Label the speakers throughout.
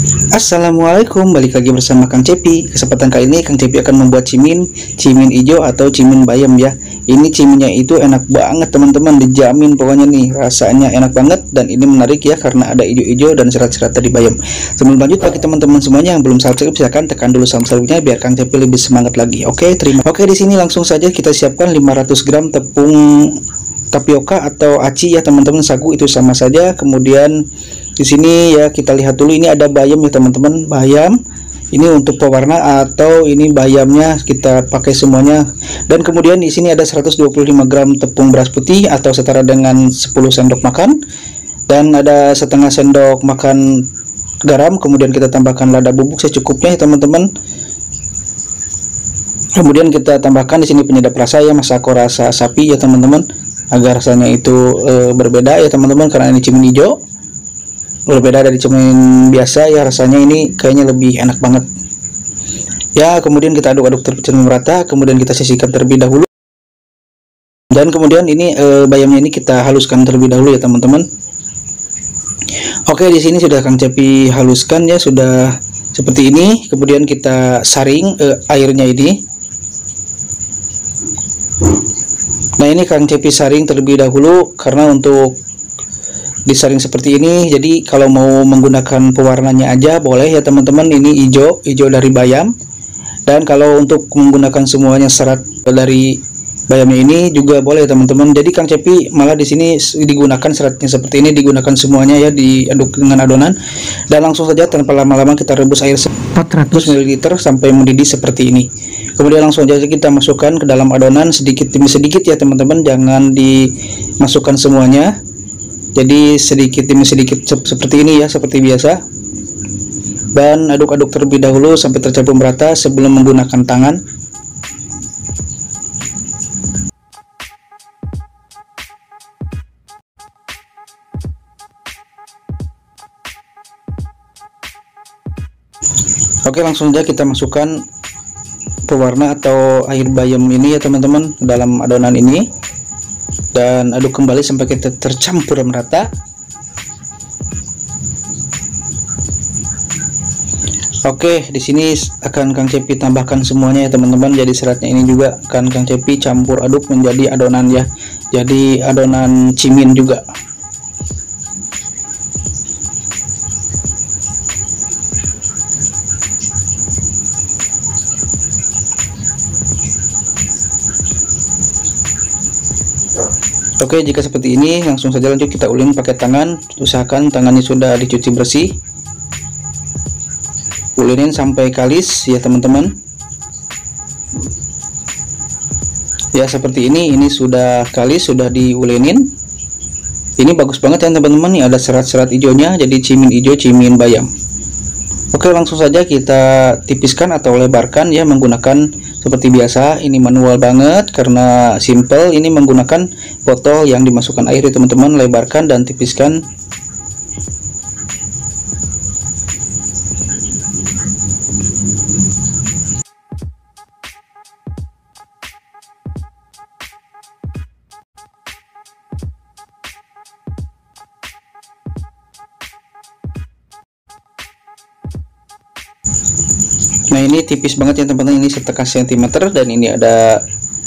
Speaker 1: Assalamualaikum, balik lagi bersama Kang Cepi. Kesempatan kali ini Kang Cepi akan membuat cimin hijau atau cimin bayam ya. Ini ciminnya itu enak banget teman-teman, dijamin pokoknya nih rasanya enak banget dan ini menarik ya karena ada hijau-hijau dan serat-serat dari bayam. Sebelum lanjut, bagi teman-teman semuanya yang belum subscribe silahkan tekan dulu subscribe-nya biar Kang Cepi lebih semangat lagi. Oke, di sini langsung saja kita siapkan 500 gram tepung tapioka atau aci ya teman-teman, sagu itu sama saja. Kemudian di sini ya kita lihat dulu, ini ada bayam ya teman-teman, bayam ini untuk pewarna atau ini bayamnya kita pakai semuanya. Dan kemudian di sini ada 125 gram tepung beras putih atau setara dengan 10 sendok makan, dan ada setengah sendok makan garam. Kemudian kita tambahkan lada bubuk secukupnya ya teman-teman. Kemudian kita tambahkan di sini penyedap rasa ya, masako rasa sapi ya teman-teman, agar rasanya itu berbeda ya teman-teman, karena ini cimin hijau berbeda dari cimin biasa ya, rasanya ini kayaknya lebih enak banget ya. Kemudian kita aduk-aduk tercampur merata, kemudian kita sisihkan terlebih dahulu, dan kemudian ini bayamnya ini kita haluskan terlebih dahulu ya teman-teman. Oke, di sini sudah Kang Cepi haluskan ya, sudah seperti ini. Kemudian kita saring airnya ini. Nah, ini Kang Cepi saring terlebih dahulu karena untuk disaring seperti ini. Jadi kalau mau menggunakan pewarnanya aja boleh ya teman-teman, ini hijau dari bayam. Dan kalau untuk menggunakan semuanya serat dari bayamnya ini juga boleh ya teman-teman. Jadi Kang Cepi malah di sini digunakan seratnya seperti ini, digunakan semuanya ya, diaduk dengan adonan. Dan langsung saja tanpa lama-lama kita rebus air 400 ml sampai mendidih seperti ini. Kemudian langsung saja kita masukkan ke dalam adonan sedikit demi sedikit ya teman-teman, jangan dimasukkan semuanya. Jadi sedikit demi sedikit seperti ini ya, seperti biasa. Dan aduk-aduk terlebih dahulu sampai tercampur merata sebelum menggunakan tangan. Oke, langsung saja kita masukkan pewarna atau air bayam ini ya teman-teman dalam adonan ini, dan aduk kembali sampai kita tercampur merata. Oke, di sini akan Kang Cepi tambahkan semuanya ya teman-teman. Jadi seratnya ini juga akan Kang Cepi campur aduk menjadi adonan ya, jadi adonan cimin juga. Oke, jika seperti ini langsung saja lanjut kita ulin pakai tangan. Usahakan tangannya sudah dicuci bersih. Ulinin sampai kalis ya teman-teman. Ya seperti ini sudah kalis, sudah diulinin. Ini bagus banget ya teman-teman, ini ada serat-serat hijaunya, jadi cimin hijau, cimin bayam. Oke, langsung saja kita tipiskan atau lebarkan ya menggunakan seperti biasa. Ini manual banget karena simple, ini menggunakan botol yang dimasukkan air ya teman-teman. Lebarkan dan tipiskan. Nah, ini tipis banget ya teman-teman, ini 1/2 cm, dan ini ada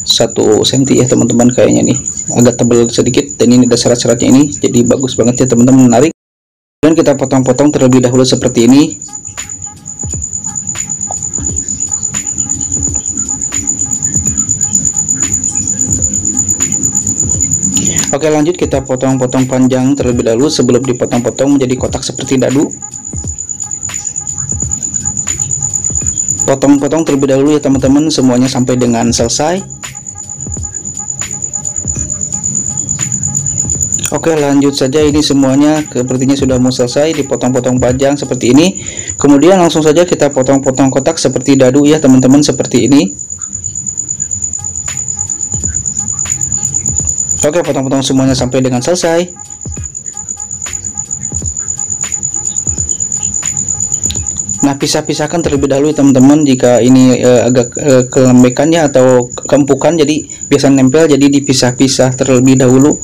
Speaker 1: 1 cm ya teman-teman, kayaknya nih agak tebal sedikit, dan ini ada serat-seratnya ini, jadi bagus banget ya teman-teman, menarik. Dan kita potong-potong terlebih dahulu seperti ini. Oke, lanjut kita potong-potong panjang terlebih dahulu sebelum dipotong-potong menjadi kotak seperti dadu. Potong-potong terlebih dahulu ya teman-teman, semuanya sampai dengan selesai. Oke, lanjut saja, ini semuanya sepertinya sudah mau selesai, dipotong-potong panjang seperti ini. Kemudian langsung saja kita potong-potong kotak seperti dadu ya teman-teman, seperti ini. Oke, potong-potong semuanya sampai dengan selesai. Nah, pisah-pisahkan terlebih dahulu teman-teman, jika ini agak kelembekannya atau keempukan jadi biasa nempel, jadi dipisah-pisah terlebih dahulu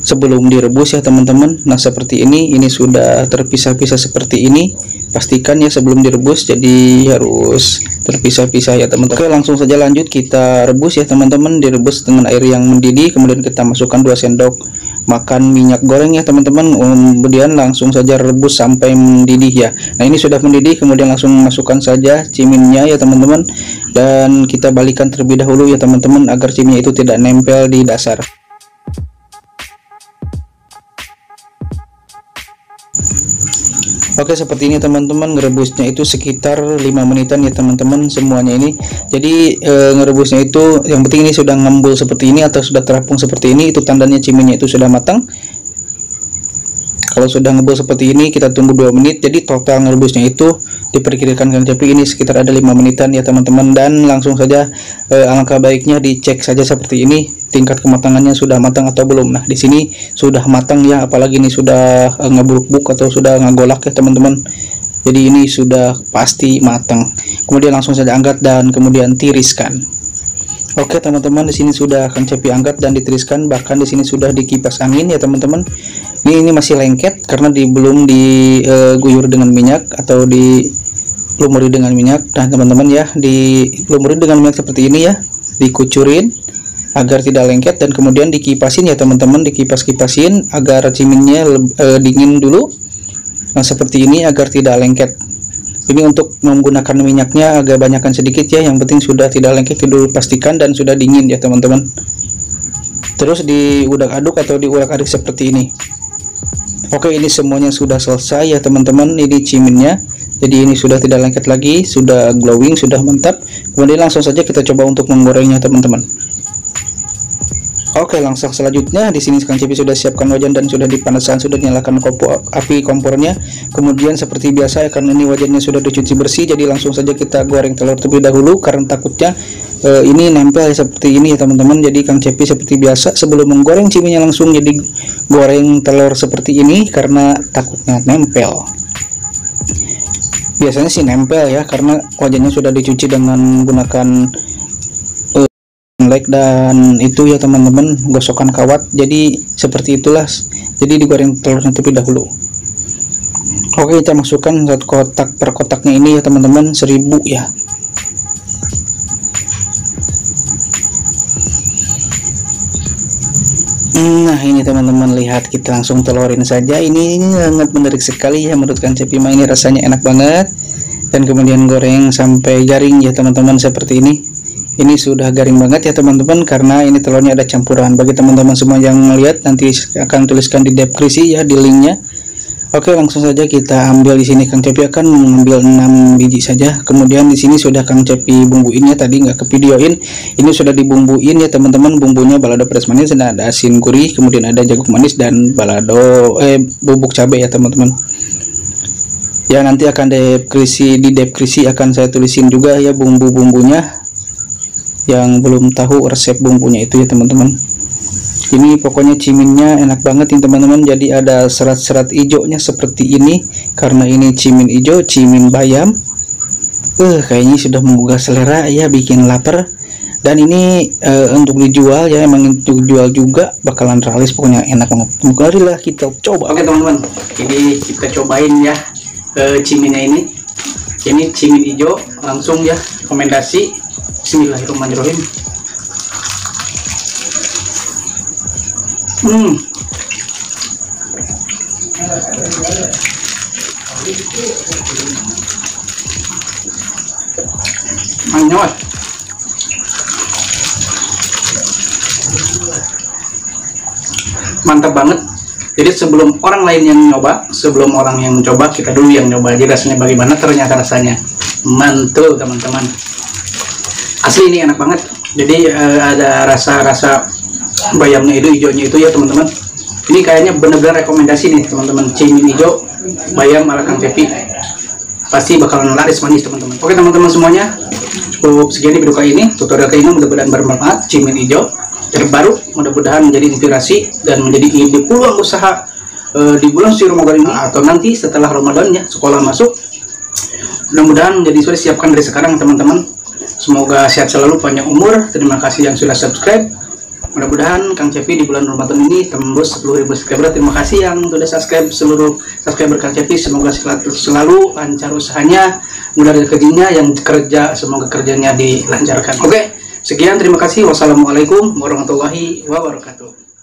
Speaker 1: sebelum direbus ya teman-teman. Nah seperti ini sudah terpisah-pisah seperti ini. Pastikan ya sebelum direbus, jadi harus terpisah-pisah ya teman-teman. Oke, langsung saja lanjut kita rebus ya teman-teman. Direbus dengan air yang mendidih, kemudian kita masukkan 2 sendok makan minyak goreng ya teman-teman. Kemudian langsung saja rebus sampai mendidih ya. Nah ini sudah mendidih, kemudian langsung masukkan saja ciminnya ya teman-teman, dan kita balikan terlebih dahulu ya teman-teman agar ciminnya itu tidak nempel di dasar. Oke, seperti ini teman-teman, ngerebusnya itu sekitar 5 menitan ya teman-teman semuanya ini. Jadi ngerebusnya itu yang penting ini sudah ngembul seperti ini atau sudah terapung seperti ini, itu tandanya ciminnya itu sudah matang. Kalau sudah ngebul seperti ini kita tunggu 2 menit. Jadi total ngerebusnya itu diperkirakan Kang Cepi ini sekitar ada 5 menitan ya teman-teman. Dan langsung saja alangkah baiknya dicek saja seperti ini tingkat kematangannya sudah matang atau belum. Nah di sini sudah matang ya, apalagi ini sudah ngebuluk-buluk atau sudah ngegolak ya teman-teman. Jadi ini sudah pasti matang. Kemudian langsung saja angkat dan kemudian tiriskan. Oke teman-teman, di sini sudah Kang Cepi angkat dan ditiriskan, bahkan di sini sudah dikipas angin ya teman-teman. Ini masih lengket karena belum diguyur dengan minyak atau dilumuri dengan minyak. Nah teman-teman ya, dilumuri dengan minyak seperti ini ya, dikucurin agar tidak lengket dan kemudian dikipasin ya teman-teman, dikipas-kipasin agar ciminnya dingin dulu. Nah seperti ini agar tidak lengket. Ini untuk menggunakan minyaknya agak banyakkan sedikit ya, yang penting sudah tidak lengket dulu pastikan dan sudah dingin ya teman-teman. Terus diudak-aduk atau diurak-adik seperti ini. Oke, ini semuanya sudah selesai ya teman-teman. Ini ciminnya, jadi ini sudah tidak lengket lagi, sudah glowing, sudah mantap. Kemudian langsung saja kita coba untuk menggorengnya teman-teman. Oke, langsung selanjutnya di sini Kang Cepi sudah siapkan wajan dan sudah dipanasan, sudah nyalakan api kompornya. Kemudian seperti biasa ya, karena ini wajannya sudah dicuci bersih, jadi langsung saja kita goreng telur terlebih dahulu karena takutnya ini nempel seperti ini ya teman-teman. Jadi Kang Cepi seperti biasa sebelum menggoreng ciminya langsung jadi goreng telur seperti ini karena takutnya nempel. Biasanya sih nempel ya, karena wajannya sudah dicuci dengan menggunakan dan itu ya teman-teman, gosokan kawat. Jadi seperti itulah, jadi digoreng telurnya terlebih dahulu. Oke, kita masukkan satu kotak per kotaknya ini ya teman-teman, 1000 ya. Nah ini teman-teman, lihat, kita langsung telurin saja. Ini sangat menarik sekali ya menurut Kang Cepi, ini rasanya enak banget. Dan kemudian goreng sampai garing ya teman-teman seperti ini. Ini sudah garing banget ya teman-teman, karena ini telurnya ada campuran. Bagi teman-teman semua yang melihat, nanti akan tuliskan di deskripsi ya, di linknya. Oke, langsung saja kita ambil. Di sini Kang Cepi akan mengambil 6 biji saja. Kemudian di sini sudah Kang Cepi bumbuinnya, tadi nggak ke videoin. Ini sudah dibumbuin ya teman-teman. Bumbunya balado pedas manis, dan ada asin gurih, kemudian ada jagung manis dan balado bubuk cabai ya teman-teman. Ya nanti akan di deskripsi akan saya tulisin juga ya bumbu-bumbunya. Yang belum tahu resep bumbunya itu ya teman-teman. Ini pokoknya ciminnya enak banget ini teman-teman. Jadi ada serat-serat hijaunya seperti ini karena ini cimin hijau, cimin bayam. Kayaknya sudah menggugah selera ya, bikin lapar. Dan ini untuk dijual ya, emang untuk dijual juga, bakalan ralis, pokoknya enak banget. Marilah kita coba. Oke teman-teman, ini kita cobain ya ciminnya ini. Ini cimin hijau, langsung ya rekomendasi. Bismillahirrahmanirrahim. Manyot. Mantap banget. Jadi sebelum orang lain yang nyoba, sebelum orang yang mencoba, kita dulu yang nyoba aja rasanya bagaimana. Ternyata rasanya mantul teman-teman. Asli ini enak banget. Jadi ada rasa-rasa bayamnya itu, hijaunya itu ya teman-teman. Ini kayaknya bener-bener rekomendasi nih teman-teman, cimin hijau bayam ala Kang Cepi. Pasti bakalan laris manis teman-teman. Oke teman-teman semuanya, cukup sekian di video kali ini. Tutorial kali ini mudah-mudahan bermanfaat. Cimin hijau terbaru, mudah-mudahan menjadi inspirasi dan menjadi ide peluang usaha di bulan suci Ramadan ini, atau nanti setelah Ramadan ya, sekolah masuk. Mudah-mudahan menjadi sudah siapkan dari sekarang teman-teman. Semoga sehat selalu, panjang umur. Terima kasih yang sudah subscribe. Mudah-mudahan Kang Cepi di bulan Ramadan ini tembus 10.000 subscriber. Terima kasih yang sudah subscribe, seluruh subscriber Kang Cepi. Semoga selalu lancar usahanya, mudah rezekinya, yang kerja semoga kerjanya dilancarkan. Oke, sekian, terima kasih. Wassalamualaikum warahmatullahi wabarakatuh.